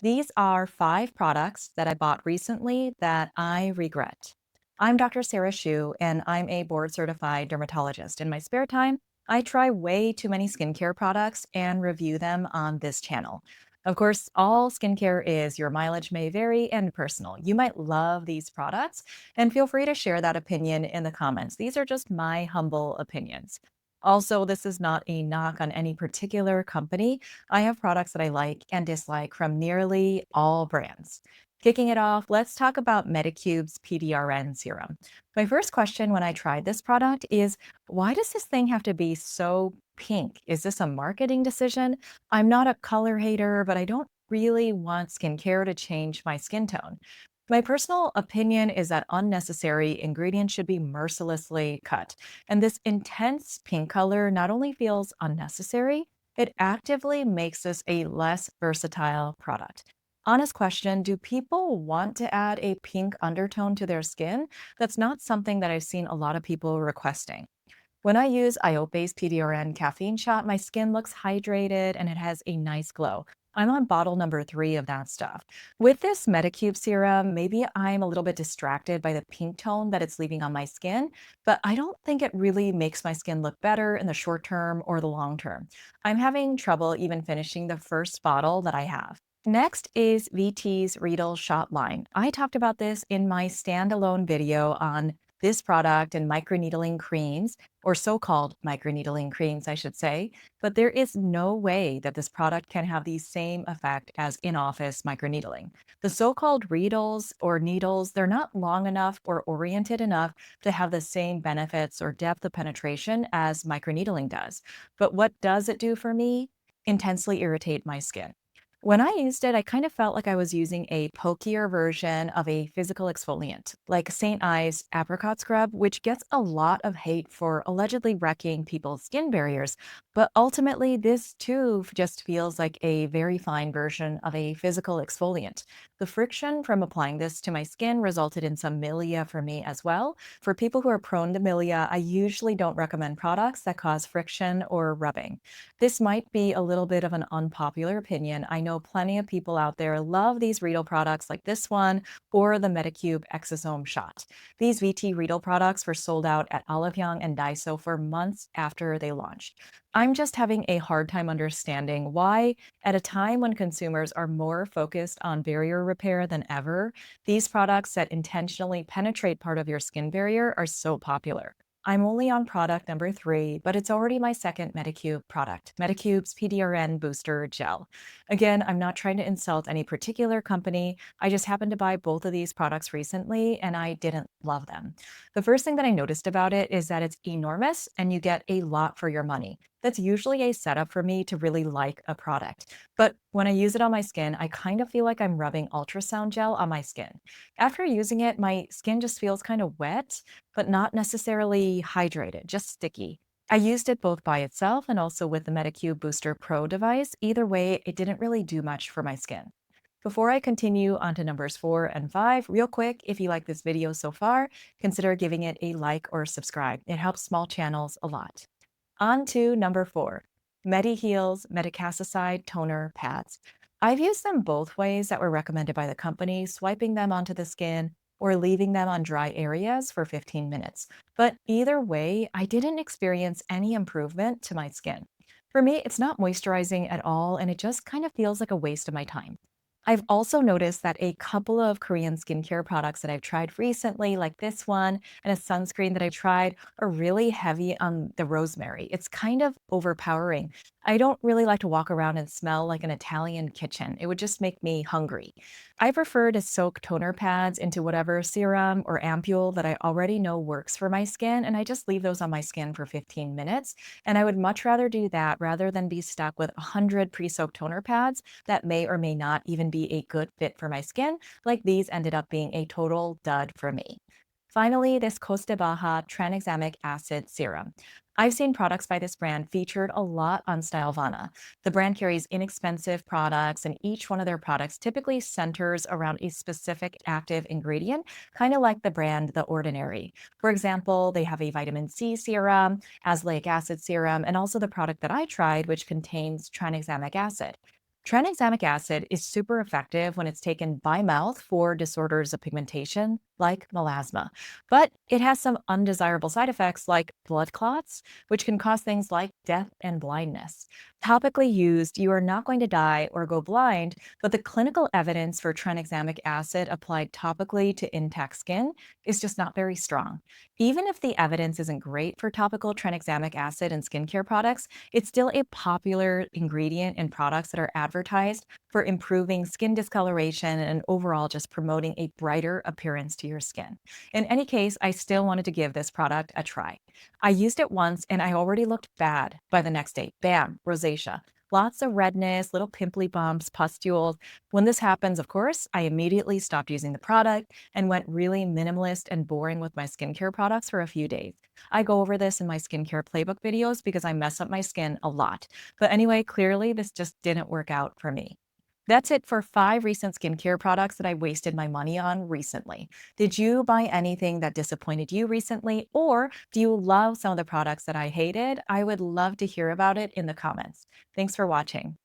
These are 5 products that I bought recently that I regret. I'm Dr. Sheu, and I'm a board certified dermatologist. In my spare time, I try way too many skincare products and review them on this channel. Of course, all skincare is your mileage may vary and personal. You might love these products, and feel free to share that opinion in the comments. These are just my humble opinions. Also, this is not a knock on any particular company. I have products that I like and dislike from nearly all brands. Kicking it off, let's talk about Medicube's PDRN serum. My first question when I tried this product is, why does this thing have to be so pink? Is this a marketing decision? I'm not a color hater, but I don't really want skincare to change my skin tone. My personal opinion is that unnecessary ingredients should be mercilessly cut. And this intense pink color not only feels unnecessary, it actively makes this a less versatile product. Honest question, do people want to add a pink undertone to their skin? That's not something that I've seen a lot of people requesting. When I use Iope's PDRN caffeine shot, my skin looks hydrated and it has a nice glow. I'm on bottle number 3 of that stuff. With this Medicube serum, maybe I'm a little bit distracted by the pink tone that it's leaving on my skin, but I don't think it really makes my skin look better in the short term or the long term. I'm having trouble even finishing the first bottle that I have. Next is VT's Reedle Shot Line. I talked about this in my standalone video on this product and microneedling creams, or so-called microneedling creams, I should say, but there is no way that this product can have the same effect as in-office microneedling. The so-called reedles or needles, they're not long enough or oriented enough to have the same benefits or depth of penetration as microneedling does. But what does it do for me? Intensely irritate my skin. When I used it, I kind of felt like I was using a pokier version of a physical exfoliant, like St. Ives apricot scrub, which gets a lot of hate for allegedly wrecking people's skin barriers. But ultimately, this too just feels like a very fine version of a physical exfoliant. The friction from applying this to my skin resulted in some milia for me as well. For people who are prone to milia, I usually don't recommend products that cause friction or rubbing. This might be a little bit of an unpopular opinion. I know plenty of people out there love these Reedle products like this one or the Medicube exosome shot. These VT Reedle products were sold out at Olive Young and Daiso for months after they launched. I'm just having a hard time understanding why, at a time when consumers are more focused on barrier repair than ever, these products that intentionally penetrate part of your skin barrier are so popular. I'm only on product number 3, but it's already my second Medicube product, Medicube's PDRN Booster Gel. Again, I'm not trying to insult any particular company. I just happened to buy both of these products recently and I didn't love them. The first thing that I noticed about it is that it's enormous and you get a lot for your money. That's usually a setup for me to really like a product. But when I use it on my skin, I kind of feel like I'm rubbing ultrasound gel on my skin. After using it, my skin just feels kind of wet but not necessarily hydrated, just sticky. I used it both by itself and also with the Medicube Booster Pro device. Either way, it didn't really do much for my skin. Before I continue on to numbers 4 and 5, real quick, if you like this video so far, consider giving it a like or subscribe. It helps small channels a lot. On to number 4, MediHeal's madecassoside toner pads. I've used them both ways that were recommended by the company, swiping them onto the skin or leaving them on dry areas for 15 minutes. But either way, I didn't experience any improvement to my skin. For me, it's not moisturizing at all, and it just kind of feels like a waste of my time. I've also noticed that a couple of Korean skincare products that I've tried recently, like this one and a sunscreen that I tried, are really heavy on the rosemary. It's kind of overpowering. I don't really like to walk around and smell like an Italian kitchen. It would just make me hungry. I prefer to soak toner pads into whatever serum or ampule that I already know works for my skin, and I just leave those on my skin for 15 minutes. And I would much rather do that rather than be stuck with 100 pre-soaked toner pads that may or may not even be a good fit for my skin, like these ended up being a total dud for me. Finally, this Cos de BAHA tranexamic acid serum. I've seen products by this brand featured a lot on Stylevana. The brand carries inexpensive products, and each one of their products typically centers around a specific active ingredient, kind of like the brand The Ordinary. For example, they have a vitamin C serum, azelaic acid serum, and also the product that I tried, which contains tranexamic acid. Tranexamic acid is super effective when it's taken by mouth for disorders of pigmentation, like melasma. But it has some undesirable side effects like blood clots, which can cause things like death and blindness. Topically used, you are not going to die or go blind, but the clinical evidence for tranexamic acid applied topically to intact skin is just not very strong. Even if the evidence isn't great for topical tranexamic acid in skincare products, it's still a popular ingredient in products that are advertised for improving skin discoloration and overall just promoting a brighter appearance to your skin. In any case, I still wanted to give this product a try. I used it once and I already looked bad by the next day. Bam, rosacea. Lots of redness, little pimply bumps, pustules. When this happens, of course, I immediately stopped using the product and went really minimalist and boring with my skincare products for a few days. I go over this in my skincare playbook videos because I mess up my skin a lot. But anyway, clearly this just didn't work out for me. That's it for 5 recent skincare products that I wasted my money on recently. Did you buy anything that disappointed you recently, or do you love some of the products that I hated? I would love to hear about it in the comments. Thanks for watching.